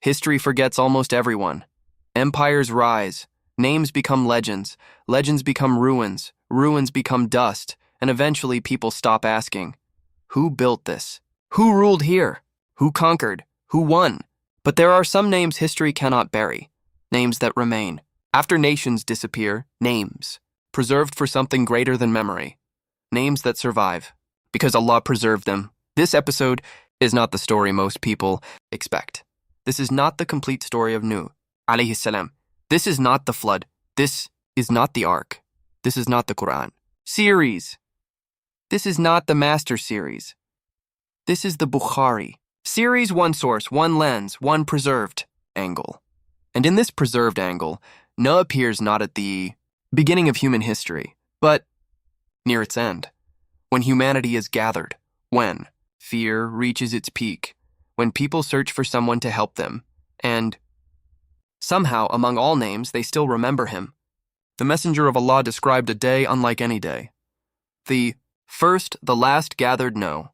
History forgets almost everyone. Empires rise, names become legends, legends become ruins, ruins become dust, and eventually people stop asking, who built this? Who ruled here? Who conquered? Who won? But there are some names history cannot bury, names that remain. After nations disappear, names, preserved for something greater than memory. Names that survive, because Allah preserved them. This episode is not the story most people expect. This is not the complete story of Nuh, عليه السلام. This is not the flood. This is not the ark. This is not the Quraan series. This is not the Master series. This is the Bukhari series, one source, one lens, one preserved angle. And in this preserved angle, Nuh appears not at the beginning of human history, but near its end, when humanity is gathered, when fear reaches its peak, when people search for someone to help them, and somehow, among all names, they still remember him. The Messenger of Allah described a day unlike any day. The first, the last gathered no.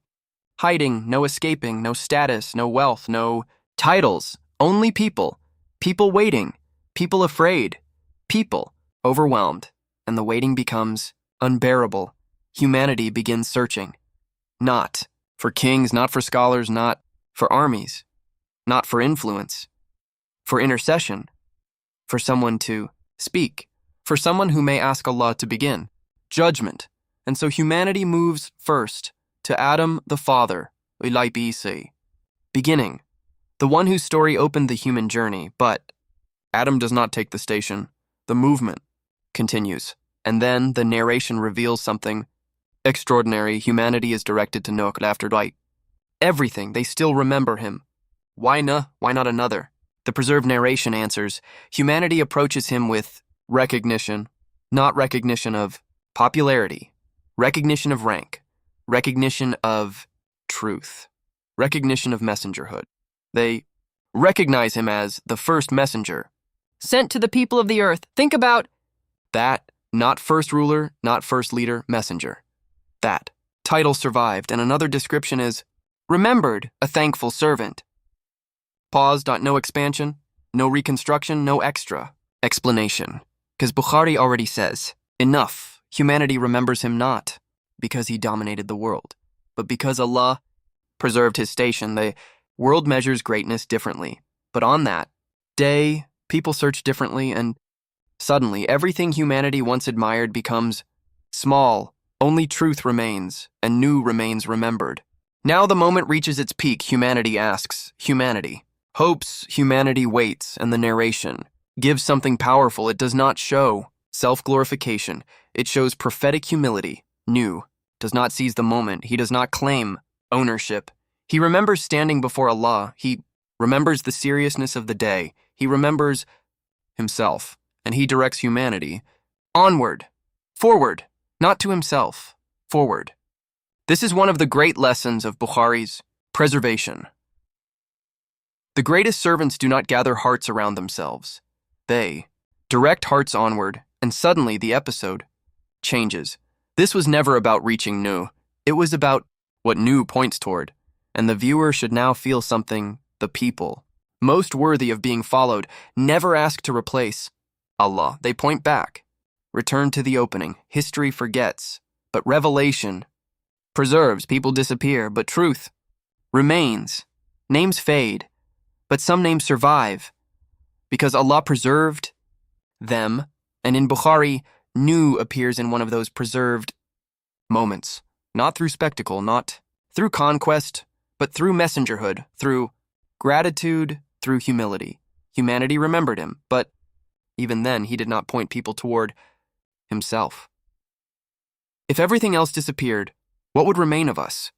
Hiding, no escaping, no status, no wealth, no titles, only people. People waiting, people afraid, people overwhelmed, and the waiting becomes unbearable. Humanity begins searching. Not for kings, not for scholars, not for armies, not for influence, for intercession, for someone to speak, for someone who may ask Allah to begin judgment. And so humanity moves first to Adam the Father, عليه, beginning, the one whose story opened the human journey. But Adam does not take the station. The movement continues. And then the narration reveals something extraordinary. Humanity is directed to Nuh after right. Everything, they still remember him. Why Nuh? Why not another? The preserved narration answers, humanity approaches him with recognition, not recognition of popularity, recognition of rank, recognition of truth, recognition of messengerhood. They recognize him as the first messenger, sent to the people of the earth. Think about that, not first ruler, not first leader, messenger. That title survived, and another description is remembered, a thankful servant. Pause. No expansion, no reconstruction, no extra explanation. Because Bukhari already says, enough, humanity remembers him not because he dominated the world, but because Allah preserved his station. The world measures greatness differently, but on that day, people search differently, and suddenly everything humanity once admired becomes small. Only truth remains, and Nuh remains remembered. Now the moment reaches its peak. Humanity asks, humanity hopes, humanity waits, and the narration gives something powerful. It does not show self-glorification. It shows prophetic humility. Nuh does not seize the moment. He does not claim ownership. He remembers standing before Allah. He remembers the seriousness of the day. He remembers himself, and he directs humanity onward, forward, not to himself, forward. This is one of the great lessons of Bukhari's preservation. The greatest servants do not gather hearts around themselves. They direct hearts onward, and suddenly the episode changes. This was never about reaching Nuh. It was about what Nuh points toward, and the viewer should now feel something. The people, most worthy of being followed, never ask to replace Allah. They point back, return to the opening. History forgets, but revelation preserves. People disappear, but truth remains. Names fade, but some names survive because Allah preserved them. And in Bukhari, Nuh appears in one of those preserved moments, not through spectacle, not through conquest, but through messengerhood, through gratitude, through humility. Humanity remembered him, but even then, he did not point people toward himself. If everything else disappeared, what would remain of us?